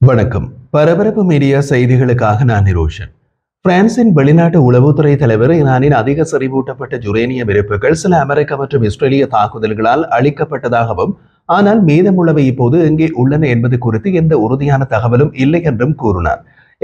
வணக்கம். பரபரப்பு மீடியா செய்திகளுக்காக நான் நிரோஷன். பிரான்சின் வெளிநாட்டு உளவுத்துறை தலைவர் ஈரானின் அதிக செறிவூட்டப்பட்ட யுரேனியம் இருப்புகள் சில அமெரிக்க மற்றும் இஸ்ரேலிய தாக்குதல்களால் அளிக்கப்பட்டதாகவும், ஆனால் மீதமுள்ளவை இப்போது எங்கே உள்ளன என்பது குறித்து எந்த உறுதியான தகவலும் இல்லை என்றும் கூறினார்.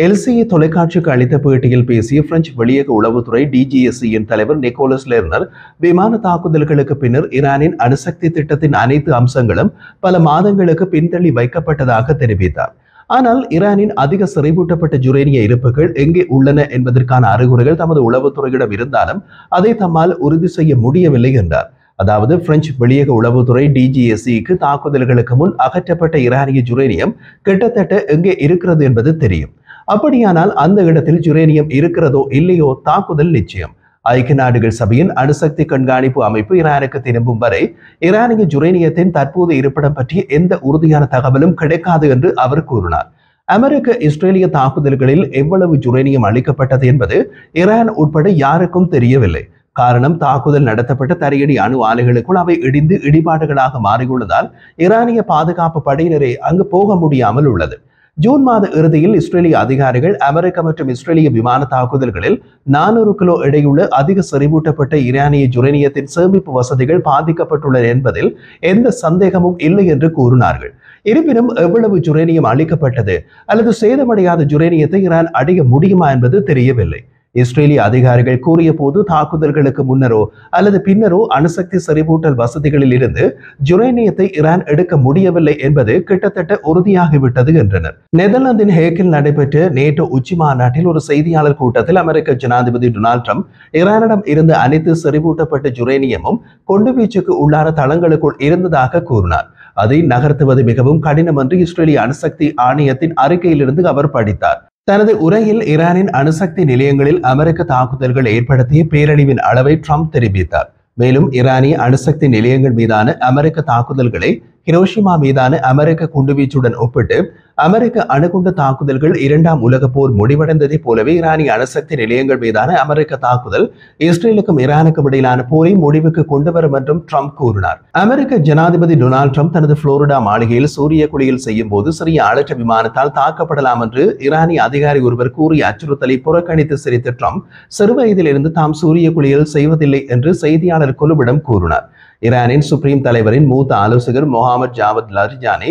எல்சிஏ தொலைக்காட்சிக்கு அளித்த பேட்டியில் பேசிய பிரெஞ்சு வெளியக உளவுத்துறை டிஜிஎஸ்சியின் தலைவர் நிக்கோலஸ் லெர்னர், விமான தாக்குதல்களுக்கு பின்னர் ஈரானின் அணுசக்தி திட்டத்தின் அனைத்து அம்சங்களும் பல மாதங்களுக்கு பின்தள்ளி வைக்கப்பட்டதாக தெரிவித்தார். ஆனால் ஈரானின் அதிக செறிவூட்டப்பட்ட யுரேனிய இருப்புகள் எங்கே உள்ளன என்பதற்கான அறிகுறிகள் தமது உளவுத்துறையிடம் இருந்தாலும் அதை தம்மால் உறுதி செய்ய முடியவில்லை என்றார். அதாவது பிரெஞ்சு வெளியக உளவுத்துறை டிஜிஎஸ்சிக்கு தாக்குதல்களுக்கு முன் அகற்றப்பட்ட ஈரானிய யுரேனியம் கிட்டத்தட்ட எங்கே இருக்கிறது என்பது தெரியும். அப்படியானால் அந்த இடத்தில் யுரேனியம் இருக்கிறதோ இல்லையோ தாக்குதல் நிச்சயம். ஐக்கிய நாடுகள் சபையின் அணுசக்தி கண்காணிப்பு அமைப்பு ஈரானுக்கு திரும்பும் வரை ஈரானிய யுரேனியத்தின் தற்போது இருப்பிடம் பற்றிய எந்த உறுதியான தகவலும் கிடைக்காது என்று அவர் கூறினார். அமெரிக்க இஸ்ரேலிய தாக்குதல்களில் எவ்வளவு யுரேனியம் அளிக்கப்பட்டது என்பது ஈரான் உட்பட யாருக்கும் தெரியவில்லை. காரணம், தாக்குதல் நடத்தப்பட்ட தரையடி அணு ஆலைகளுக்குள் அவை இடிந்து இடிபாடுகளாக மாறியுள்ளதால் ஈரானிய பாதுகாப்பு படையினரே அங்கு போக முடியாமல் உள்ளது. ஜூன் மாத இறுதியில் இஸ்ரேலிய அதிகாரிகள் அமெரிக்க மற்றும் இஸ்ரேலிய விமான தாக்குதல்களில் 400 கிலோ எடையுள்ள அதிக செறிவூட்டப்பட்ட ஈரானிய யுரேனியத்தின் சேமிப்பு வசதிகள் பாதிக்கப்பட்டுள்ளன என்பதில் எந்த சந்தேகமும் இல்லை என்று கூறினார்கள். இருப்பினும் எவ்வளவு யுரேனியம் அளிக்கப்பட்டது அல்லது சேதமடையாத யுரேனியத்தை ஈரான் அடைய முடியுமா என்பது தெரியவில்லை. இஸ்ரேலிய அதிகாரிகள் கூறிய போது தாக்குதல்களுக்கு முன்னரோ அல்லது பின்னரோ அணுசக்தி செறிவூட்டல் வசதிகளில் இருந்து யுரேனியத்தை ஈரான் எடுக்க முடியவில்லை என்பது கிட்டத்தட்ட உறுதியாகிவிட்டது என்றனர். நெதர்லாந்தின் ஹேக்கில் நடைபெற்ற நேட்டோ உச்சி மாநாட்டில் ஒரு செய்தியாளர் கூட்டத்தில் அமெரிக்க ஜனாதிபதி டொனால்ட் ட்ரம்ப் ஈரானிடம் இருந்த அனைத்து செறிவூட்டப்பட்ட யுரேனியமும் கொண்டுவீச்சுக்கு உள்ளான தளங்களுக்குள் இருந்ததாக கூறினார். அதை நகர்த்துவது மிகவும் கடினம் என்று இஸ்ரேலிய அணுசக்தி ஆணையத்தின் அறிக்கையிலிருந்து அவர் படித்தார். தனது உரையில் ஈரானின் அணுசக்தி நிலையங்களில் அமெரிக்க தாக்குதல்கள் ஏற்படுத்திய பேரழிவின் அளவை ட்ரம்ப் தெரிவித்தார். மேலும் ஈரானிய அணுசக்தி நிலையங்கள் மீதான அமெரிக்க தாக்குதல்களை ஹிரோஷிமா மீதான அமெரிக்க குண்டுவீச்சுடன் ஒப்பிட்டு அமெரிக்க அணுகுண்டு தாக்குதல்கள் 2ஆம் உலக போர் முடிவடைந்ததை போலவே ஈரானிய அணுசக்தி நிலையங்கள் மீதான அமெரிக்க தாக்குதல் இஸ்ரேலுக்கும் ஈரானுக்கும் இடையிலான போரை முடிவுக்கு கொண்டு வரும் என்றும் ட்ரம்ப் கூறினார். அமெரிக்க ஜனாதிபதி டொனால்ட் ட்ரம்ப் தனது புளோரிடா மாளிகையில் சூரிய குளியல் செய்யும் போது சிறிய ஆளற்ற விமானத்தால் தாக்கப்படலாம் என்று ஈரானிய அதிகாரி ஒருவர் கூறிய அச்சுறுத்தலை புறக்கணித்து சிரித்த ட்ரம்ப், சிறுவயதில் இருந்து தாம் சூரிய குளியல் செய்வதில்லை என்று செய்தியாளர் குழுவிடம் கூறினார். ஈரானின் சுப்ரீம் தலைவரின் மூத்த ஆலோசகர் முகமது ஜாவத் லாரிஜானி,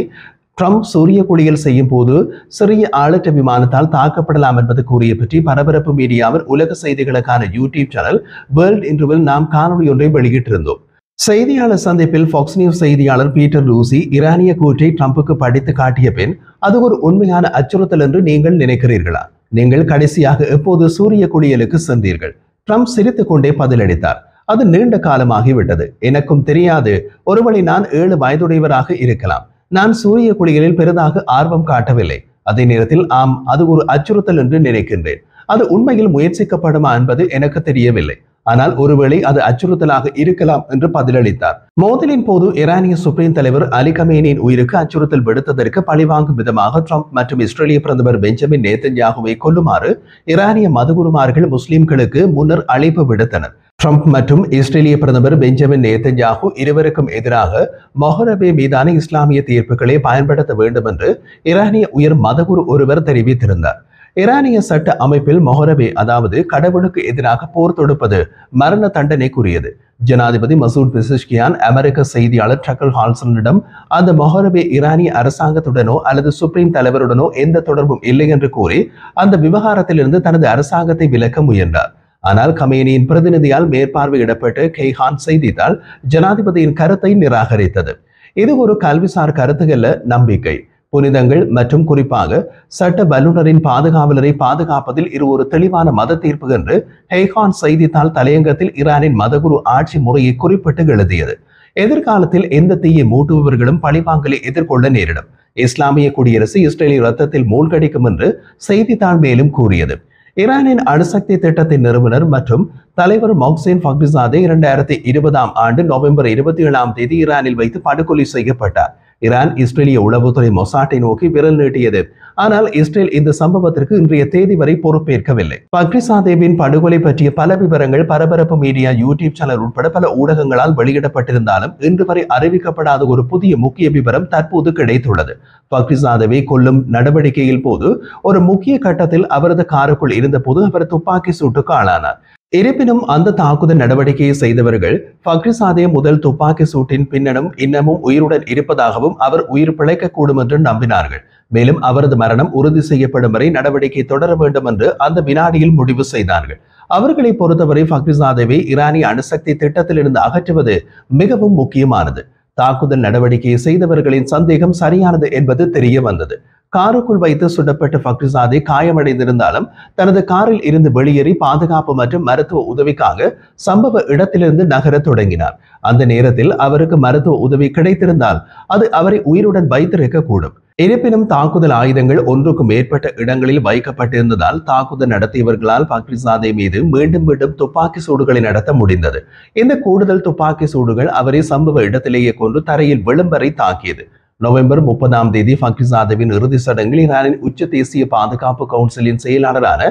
ட்ரம்ப் சூரிய குளியல் செய்யும் போது சிறிய ஆளற்ற விமானத்தால் தாக்கப்படலாம் என்பது கூறிய பற்றி பரபரப்பு மீடியாவின் உலக செய்திகளுக்கான யூடியூப் சேனல் வேர்ல்ட் இன்டர்வில் நாம் காணொலி ஒன்றை வெளியிட்டிருந்தோம். செய்தியாளர் சந்திப்பில் ஃபாக்ஸ் நியூஸ் செய்தியாளர் பீட்டர் லூசி ஈரானிய கூற்றை ட்ரம்புக்கு படித்து காட்டிய பின் அது ஒரு உண்மையான அச்சுறுத்தல் என்று நீங்கள் நினைக்கிறீர்களா? நீங்கள் கடைசியாக எப்போது சூரிய குளியலுக்கு சென்றீர்கள்? ட்ரம்ப் சிரித்துக் கொண்டே பதிலளித்தார். அது நீண்ட காலமாகிவிட்டது. எனக்கும் தெரியாது. ஒருவேளை நான் 7 வயதுடையவராக இருக்கலாம். நான் சூரிய குளியலில் பெரிதாக ஆர்வம் காட்டவில்லை. அதே நேரத்தில் ஆம், அது ஒரு அச்சுறுத்தல் என்று நினைக்கின்றேன். அது உண்மையில் முயற்சிக்கப்படுமா என்பது எனக்கு தெரியவில்லை. ஆனால் ஒருவேளை அது அச்சுறுத்தலாக இருக்கலாம் என்று பதிலளித்தார். மோதலின் போது ஈரானிய சுப்ரீம் தலைவர் அலி கமேனியின் உயிருக்கு அச்சுறுத்தல் விடுத்ததற்கு பழிவாங்கும் விதமாக ட்ரம்ப் மற்றும் இஸ்ரேலிய பிரதமர் பெஞ்சமின் நேதன்யாகுவை கொல்லுமாறு ஈரானிய மதகுருமார்கள் முஸ்லிம்களுக்கு முன்னர் அழைப்பு விடுத்தனர். ட்ரம்ப் மற்றும் இஸ்ரேலிய பிரதமர் பெஞ்சமின் நேதன்யாகு இருவருக்கும் எதிராக மொஹரபே மீதான இஸ்லாமிய தீர்ப்புகளை பயன்படுத்த வேண்டும் என்று ஈரானிய உயர் மதகுரு ஒருவர் தெரிவித்திருந்தார். ஈரானிய சட்ட அமைப்பில் மொஹரபே, அதாவது கடவுளுக்கு எதிராக போர் தொடுப்பது, மரண தண்டனைக்குரியது. ஜனாதிபதி மசூத் பெசிஷ்கியான் அமெரிக்க செய்தியாளர் டக்கர் ஹால்சனிடம் அந்த மொஹரபே ஈரானிய அரசாங்கத்துடனோ அல்லது சுப்ரீம் தலைவருடனோ எந்த தொடர்பும் இல்லை என்று கூறி அந்த விவகாரத்திலிருந்து தனது அரசாங்கத்தை விலக்க முயன்றார். ஆனால் கமேனியின் பிரதிநிதியால் மேற்பார்வையிடப்பட்ட கெய்ஹான் செய்தித்தாள் ஜனாதிபதியின் கருத்தை நிராகரித்தது. இது ஒரு கல்விசார் கருத்துக்கல்ல, நம்பிக்கை. புனிதங்கள் மற்றும் குறிப்பாக சட்ட வல்லுநரின் பாதுகாவலரை பாதுகாப்பதில் இது ஒரு தெளிவான மத தீர்ப்பு என்று ஹெய்ஹான் செய்தித்தாள் தலையங்கத்தில் ஈரானின் மதகுரு ஆட்சி முறையை குறிப்பிட்டு எழுதியது. எதிர்காலத்தில் எந்த தீயை மூட்டுபவர்களும் பழிவாங்கலை எதிர்கொள்ள நேரிடும். இஸ்லாமிய குடியரசு இஸ்ரேலிய ரத்தத்தில் மூழ்கடிக்கும் என்று செய்தித்தாள் மேலும் கூறியது. ஈரானின் அணுசக்தி திட்டத்தின் நிறுவனர் மற்றும் தலைவர் மொஹ்சேன் ஃபக்ரிசாதே 2020ஆம் ஆண்டு நவம்பர் 27ஆம் தேதி ஈரானில் வைத்து படுகொலை செய்யப்பட்டார். ஈரான் இஸ்ரேலிய உளவுத்துறை மொசாட்டை நோக்கி விரல் நீட்டியது. ஆனால் இஸ்ரேல் இந்த சம்பவத்திற்கு இன்றைய தேதி வரை பொறுப்பேற்கவில்லை. பக்ரிசாதேவின் படுகொலை பற்றிய பல விவரங்கள் பரபரப்பு மீடியா, யூடியூப் சேனல் உட்பட பல ஊடகங்களால் வெளியிடப்பட்டிருந்தாலும் இன்று வரை அறிவிக்கப்படாத ஒரு புதிய முக்கிய விவரம் தற்போது கிடைத்துள்ளது. பக்ரிசாதேவை கொல்லும் நடவடிக்கையில் போது ஒரு முக்கிய கட்டத்தில் அவரது காருக்குள் இருந்தபோது அவர் துப்பாக்கி சூட்டுக்கு ஆளானார். இருப்பினும் அந்த தாக்குதல் நடவடிக்கையை செய்தவர்கள் பக்ரிசாதே முதல் துப்பாக்கி சூட்டின் பின்னரும் இன்னமும் உயிருடன் இருப்பதாகவும் அவர் உயிர் பிழைக்கக்கூடும் என்று நம்பினார்கள். மேலும் அவரது மரணம் உறுதி செய்யப்படும் வரை நடவடிக்கை தொடர வேண்டும் என்று அந்த வினாடியில் முடிவு செய்தார்கள். அவர்களை பொறுத்தவரை பக்ரிசாதேவை ஈரானிய அணுசக்தி திட்டத்திலிருந்து அகற்றுவது மிகவும் முக்கியமானது. தாக்குதல் நடவடிக்கையை செய்தவர்களின் சந்தேகம் சரியானது என்பது தெரிய வந்தது. காருக்குள் வைத்து சுடப்பட்ட பக்ரிசாதே காயமடைந்திருந்தாலும் தனது காரில் இருந்து வெளியேறி பாதுகாப்பு மற்றும் மருத்துவ உதவிக்காக சம்பவ இடத்திலிருந்து நகர தொடங்கினார். அந்த நேரத்தில் அவருக்கு மருத்துவ உதவி கிடைத்திருந்தால் அது அவரை உயிருடன் வைத்திருக்க கூடும். இருப்பினும் தாக்குதல் ஆயுதங்கள் ஒன்றுக்கும் மேற்பட்ட இடங்களில் வைக்கப்பட்டிருந்ததால் தாக்குதல் நடத்தியவர்களால் பக்ரிசாதே மீது மீண்டும் மீண்டும் துப்பாக்கி சூடுகளை நடத்த முடிந்தது. இந்த கூடுதல் துப்பாக்கி சூடுகள் அவரை சம்பவ இடத்திலேயே கொண்டு தரையில் விழும் வரை தாக்கியது. நவம்பர் 30 பக்ரிசாதேவின் இறுதி சடங்கில் ஈரானின் உச்ச தேசிய பாதுகாப்பு கவுன்சிலின் செயலாளரான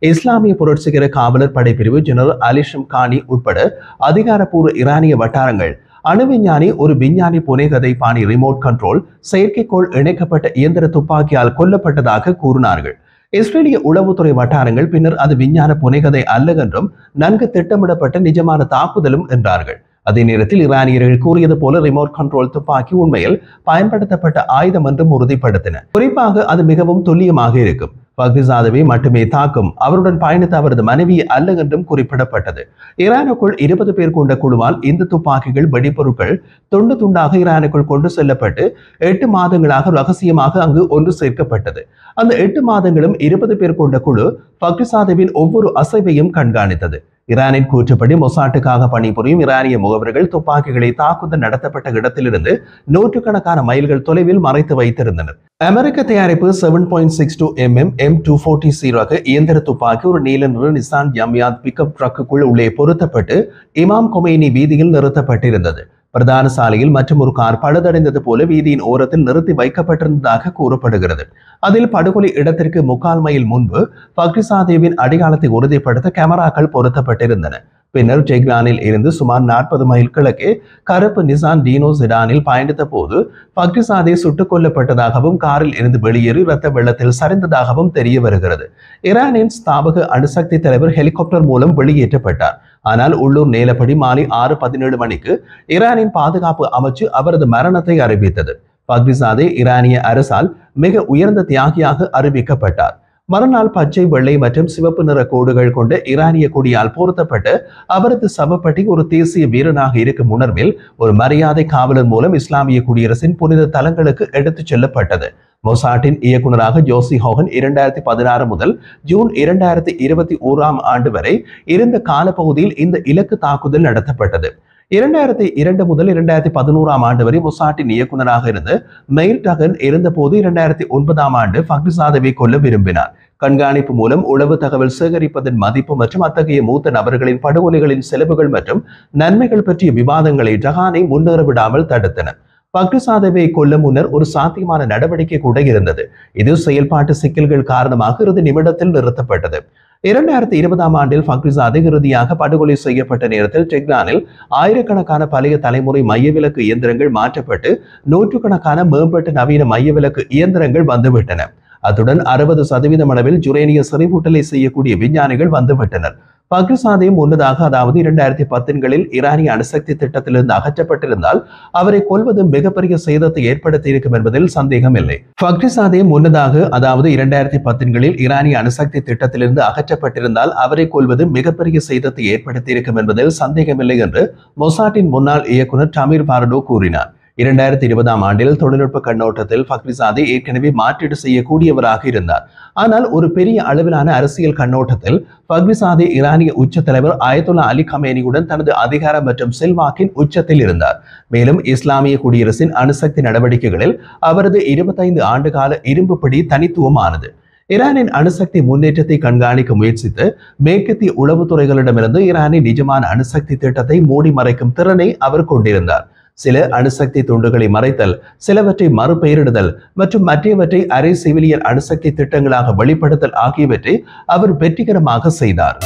இஸ்லாமிய புரட்சிகர காவலர் படைப்பிரிவு ஜெனரல் அலி ஷம்கானி உட்பட அதிகாரப்பூர்வ ஈரானிய வட்டாரங்கள் அணுவிஞ்ஞானி ஒரு விஞ்ஞானி புனைகதை பாணி ரிமோட் கண்ட்ரோல் செயற்கைக்கோள் இணைக்கப்பட்ட இயந்திர துப்பாக்கியால் கொல்லப்பட்டதாக கூறினார்கள். இஸ்ரேலிய உளவுத்துறை வட்டாரங்கள் பின்னர் அது விஞ்ஞான புனைகதை அல்ல என்றும் நன்கு திட்டமிடப்பட்ட நிஜமான தாக்குதலும் என்றார்கள். அதே நேரத்தில் ஈரானியர்கள் கூறியது போல ரிமோட் கண்ட்ரோல் துப்பாக்கி உண்மையில் பயன்படுத்தப்பட்ட ஆயுதம் என்றும் உறுதிப்படுத்தினர். குறிப்பாக அது மிகவும் துல்லியமாக இருக்கும். பக்ரிசாதேவை மட்டுமே தாக்கும், அவருடன் பயணித்த அவரது மனைவி அல்ல என்றும் குறிப்பிடப்பட்டது. ஈரானுக்குள் 20 பேர் கொண்ட குழுவால் இந்த துப்பாக்கிகள் வெடிப்பொருட்கள் துண்டு துண்டாக ஈரானுக்குள் கொண்டு செல்லப்பட்டு 8 மாதங்களாக ரகசியமாக அங்கு ஒன்று சேர்க்கப்பட்டது. அந்த 8 மாதங்களும் 20 பேர் கொண்ட குழு பக்ரிசாதேவின் ஒவ்வொரு அசைவையும் கண்காணித்தது. ஈரானின் கூற்றுப்படி மொசாட்டுக்காக பணிபுரியும் ஈரானிய முகவர்கள் துப்பாக்கிகளை தாக்குதல் நடத்தப்பட்ட இடத்திலிருந்து நூற்றுக்கணக்கான மைல்கள் தொலைவில் மறைத்து வைத்திருந்தனர். அமெரிக்க தயாரிப்பு 7.62 mm M240 ரக இயந்திர துப்பாக்கி ஒரு நீல நிற நிசான் யம்யாத் பிக்கப் ட்ரக்குக்குள் உள்ளே பொருத்தப்பட்டு இமாம் கொமேனி வீதியில் நிறுத்தப்பட்டிருந்தது. பிரதான சாலையில் மற்றும் ஒரு கார் பழுதடைந்தது போல வீதியின் ஓரத்தில் நிறுத்தி வைக்கப்பட்டிருந்ததாக கூறப்படுகிறது. அதில் படுகொலை இடத்திற்கு 3/4 மைல் முன்பு பக்ரிசாதேவின் அடையாளத்தை உறுதிப்படுத்த கேமராக்கள் பொருத்தப்பட்டிருந்தன. பின்னர் டெஹ்ரானில் இருந்து சுமார் 40 மைல் கிழக்கே கருப்பு நிசான் டீனோ செடானில் பயணித்த போது பக்ரிசாதே சுட்டுக் கொல்லப்பட்டதாகவும் காரில் இருந்து வெளியேறி இரத்த வெள்ளத்தில் சரிந்ததாகவும் தெரிய வருகிறது. ஈரானின் ஸ்தாபக அணுசக்தி தலைவர் ஹெலிகாப்டர் மூலம் வெளியேற்றப்பட்டார். ஆனால் உள்ளூர் நேரப்படி மாலை 6:17 மணிக்கு ஈரானின் பாதுகாப்பு அமைச்சு அவரது மரணத்தை அறிவித்தது. பக்ரிசாதே ஈரானிய அரசால் மிக உயர்ந்த தியாகியாக அறிவிக்கப்பட்டார். மறுநாள் பச்சை, வெள்ளை மற்றும் சிவப்பு நிற கோடுகள் கொண்ட ஈரானிய கொடியால் பொருத்தப்பட்ட அவரது சவப்பட்டி ஒரு தேசிய வீரனாக இருக்கும் உணர்வில் ஒரு மரியாதை காவலர் மூலம் இஸ்லாமிய குடியரசின் புனித தலங்களுக்கு எடுத்துச் செல்லப்பட்டது. மொசாட்டின் இயக்குநராக ஜோசி ஹோகன் 2016 முதல் ஜூன் 2021 வரை இருந்த காலப்பகுதியில் இந்த இலக்கு தாக்குதல் நடத்தப்பட்டது. 2002 முதல் 2011 வரை மொசாட்டின் இயக்குநராக இருந்த மெயில் டகன் இருந்தபோது 2009 பக்ரிசாதேவை கொல்ல விரும்பினார். கண்காணிப்பு மூலம் உளவு தகவல் சேகரிப்பதன் மதிப்பு மற்றும் அத்தகைய மூத்த நபர்களின் படுகொலைகளின் செலவுகள் மற்றும் நன்மைகள் பற்றிய விவாதங்களை டகானை முன்னேற விடாமல் தடுத்தன. பக்ரிசாதேவை கொல்ல முன்னர் ஒரு சாத்தியமான நடவடிக்கை கூட இருந்தது. இது செயல்பாட்டு சிக்கல்கள் காரணமாக இறுதி நிமிடத்தில் நிறுத்தப்பட்டது. 2020 பக்ரிசாதே இறுதியாக படுகொலை செய்யப்பட்ட நேரத்தில் டெஹ்ரானில் ஆயிரக்கணக்கான பழைய தலைமுறை மையவிலக்கு இயந்திரங்கள் மாற்றப்பட்டு நூற்றுக்கணக்கான மேம்பட்ட நவீன மையவிலக்கு இயந்திரங்கள் வந்துவிட்டன. அத்துடன் 60% அளவில் ஜுரேனிய செறிவூட்டலை செய்யக்கூடிய விஞ்ஞானிகள் வந்துவிட்டனர். பக்ரிசாதே முன்னதாக, அதாவது 2010களில் ஈரானிய அணுசக்தி திட்டத்திலிருந்து அகற்றப்பட்டிருந்தால் அவரை கொல்வது மிகப்பெரிய சேதத்தை ஏற்படுத்தி இருக்கும் என்பதில் சந்தேகம் இல்லை. பக்ரிசாதே முன்னதாக, அதாவது 2010களில் ஈரானிய அணுசக்தி திட்டத்திலிருந்து அகற்றப்பட்டிருந்தால் அவரை கொல்வது மிகப்பெரிய சேதத்தை ஏற்படுத்தி இருக்கும் என்பதில் சந்தேகமில்லை என்று மொசாட்டின் முன்னாள் இயக்குனர் டமீர் பார்டோ கூறினார். 2020 தொழில்நுட்ப கண்ணோட்டத்தில் பக்ரிசாதே ஏற்கனவே மாற்றீடு செய்யக்கூடியவராக இருந்தார். ஆனால் ஒரு பெரிய அளவிலான அரசியல் கண்ணோட்டத்தில் பக்ரிசாதே ஈரானிய உச்ச தலைவர் அயதுல்லா அலி கமேனியுடன் தனது அதிகாரம் மற்றும் செல்வாக்கின் உச்சத்தில் இருந்தார். மேலும் இஸ்லாமிய குடியரசின் அணுசக்தி நடவடிக்கைகளில் அவரது 25 ஆண்டு கால இரும்புப்படி தனித்துவமானது. ஈரானின் அணுசக்தி முன்னேற்றத்தை கண்காணிக்க முயற்சித்து மேற்கத்திய உளவுத்துறைகளிடமிருந்து ஈரானின் நிஜமான அணுசக்தி திட்டத்தை மூடி மறைக்கும் திறனை அவர் கொண்டிருந்தார். சில அணுசக்தி துண்டுகளை மறைத்தல், சிலவற்றை மறுபெயரிடுதல் மற்றும் மற்றவற்றை அரை சிவிலியன் அணுசக்தி திட்டங்களாக வெளிப்படுத்தல் ஆகியவற்றை அவர் வெற்றிகரமாக செய்தார்.